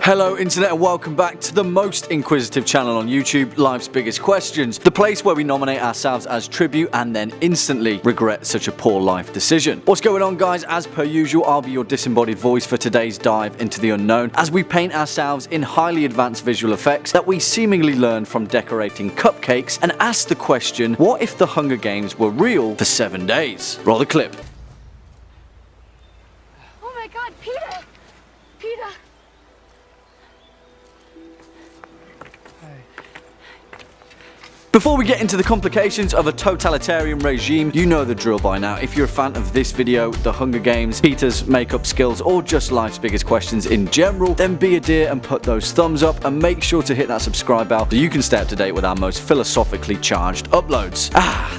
Hello internet and welcome back to the most inquisitive channel on YouTube, Life's Biggest Questions, the place where we nominate ourselves as tribute and then instantly regret such a poor life decision. What's going on, guys? As per usual, I'll be your disembodied voice for today's dive into the unknown as we paint ourselves in highly advanced visual effects that we seemingly learned from decorating cupcakes and ask the question, what if the Hunger Games were real for 7 days? Roll the clip. Oh my god, Peter! Peter! Before we get into the complications of a totalitarian regime, you know the drill by now. If you're a fan of this video, the Hunger Games, Peter's makeup skills, or just Life's Biggest Questions in general, then be a dear and put those thumbs up and make sure to hit that subscribe bell so you can stay up to date with our most philosophically charged uploads.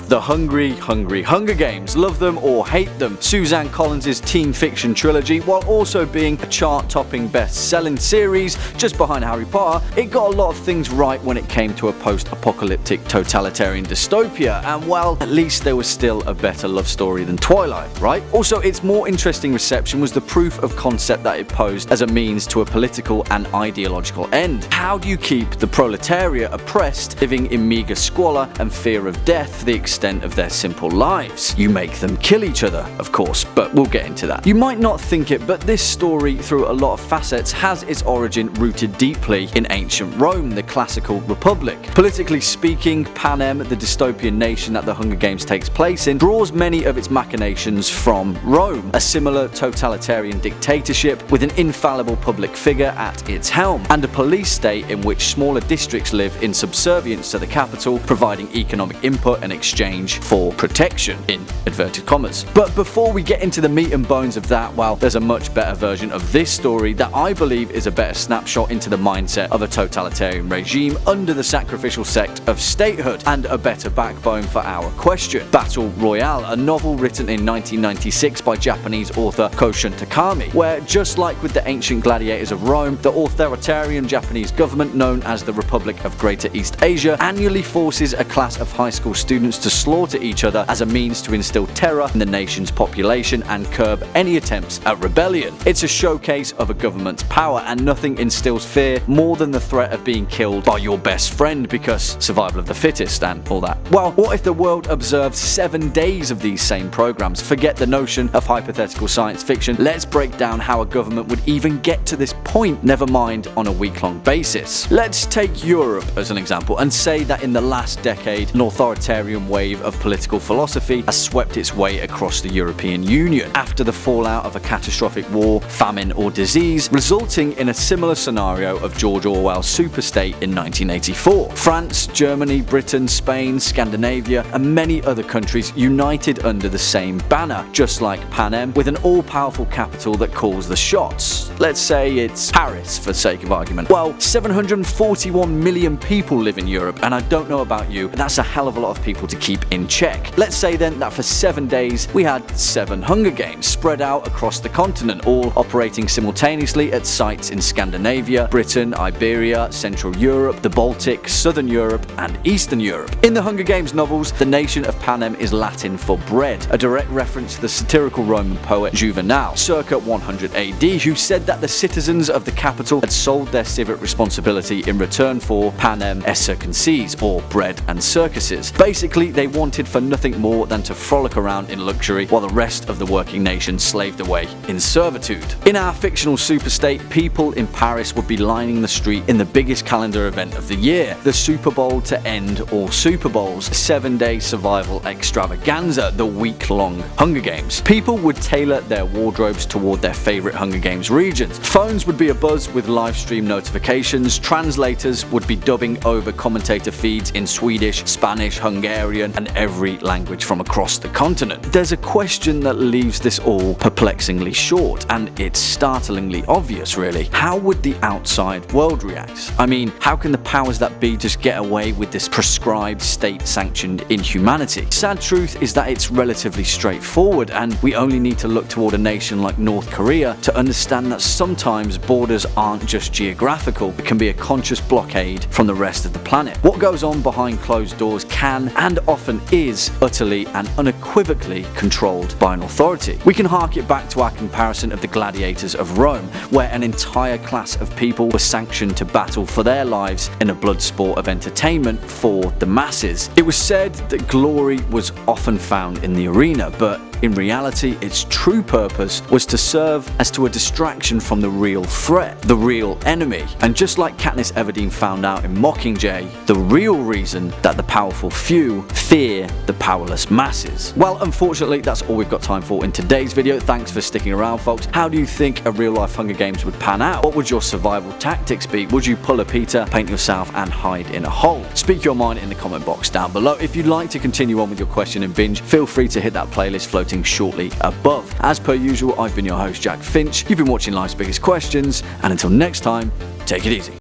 The hungry Hunger Games. Love them or hate them. Suzanne Collins' teen fiction trilogy, while also being a chart-topping best-selling series just behind Harry Potter, it got a lot of things right when it came to a post-apocalyptic totalitarian dystopia, and well, at least there was still a better love story than Twilight, right? Also, its more interesting reception was the proof of concept that it posed as a means to a political and ideological end. How do you keep the proletariat oppressed, living in meager squalor and fear of death for the extent of their simple lives? You make them kill each other, of course, but we'll get into that. You might not think it, but this story, through a lot of facets, has its origin rooted deeply in ancient Rome, the classical republic. Politically speaking, Panem, the dystopian nation that the Hunger Games takes place in, draws many of its machinations from Rome, a similar totalitarian dictatorship with an infallible public figure at its helm, and a police state in which smaller districts live in subservience to the capital, providing economic input in exchange for protection, in inverted commas. But before we get into the meat and bones of that, well, there's a much better version of this story that I believe is a better snapshot into the mindset of a totalitarian regime under the sacrificial sect of statehood, and a better backbone for our question. Battle Royale, a novel written in 1996 by Japanese author Koshin Takami, where just like with the ancient gladiators of Rome, the authoritarian Japanese government known as the Republic of Greater East Asia annually forces a class of high school students to slaughter each other as a means to instill terror in the nation's population and curb any attempts at rebellion. It's a showcase of a government's power, and nothing instills fear more than the threat of being killed by your best friend, because survival of the fittest and all that. Well, what if the world observed 7 days of these same programs? Forget the notion of hypothetical science fiction. Let's break down how a government would even get to this point, never mind on a week-long basis. Let's take Europe as an example and say that in the last decade, an authoritarian wave of political philosophy has swept its way across the European Union after the fallout of a catastrophic war, famine, or disease, resulting in a similar scenario of George Orwell's superstate in 1984. France, Germany, Britain, Spain, Scandinavia, and many other countries united under the same banner, just like Panem, with an all-powerful capital that calls the shots. Let's say it's Paris for sake of argument. Well, 741 million people live in Europe, and I don't know about you, but that's a hell of a lot of people to keep in check. Let's say then that for 7 days we had 7 Hunger Games spread out across the continent, all operating simultaneously at sites in Scandinavia, Britain, Iberia, Central Europe, the Baltic, Southern Europe, and Eastern Europe. In the Hunger Games novels, the nation of Panem is Latin for bread, a direct reference to the satirical Roman poet Juvenal, circa 100 AD, who said that the citizens of the capital had sold their civic responsibility in return for Panem et circenses, or bread and circuses. Basically, they wanted for nothing more than to frolic around in luxury while the rest of the working nation slaved away in servitude. In our fictional superstate, people in Paris would be lining the street in the biggest calendar event of the year, the Super Bowl to end all Super Bowls, 7-day survival extravaganza, the week-long Hunger Games. People would tailor their wardrobes toward their favorite Hunger Games regions. Phones would be abuzz with live stream notifications, translators would be dubbing over commentator feeds in Swedish, Spanish, Hungarian, and every language from across the continent. There's a question that leaves this all perplexingly short, and it's startlingly obvious, really. How would the outside world react? I mean, how can the powers that be just get away with this this prescribed, state-sanctioned inhumanity. Sad truth is that it's relatively straightforward, and we only need to look toward a nation like North Korea to understand that sometimes borders aren't just geographical, it can be a conscious blockade from the rest of the planet. What goes on behind closed doors can, and often is, utterly and unequivocally controlled by an authority. We can hark it back to our comparison of the gladiators of Rome, where an entire class of people were sanctioned to battle for their lives in a blood sport of entertainment for the masses. It was said that glory was often found in the arena, but in reality, its true purpose was to serve as to a distraction from the real threat, the real enemy. And just like Katniss Everdeen found out in Mockingjay, the real reason that the powerful few fear the powerless masses. Well, unfortunately, that's all we've got time for in today's video. Thanks for sticking around, folks. How do you think a real-life Hunger Games would pan out? What would your survival tactics be? Would you pull a Peter, paint yourself, and hide in a hole? Speak your mind in the comment box down below. If you'd like to continue on with your question and binge, feel free to hit that playlist floating shortly above. As per usual, I've been your host, Jack Finch. You've been watching Life's Biggest Questions, and until next time, take it easy.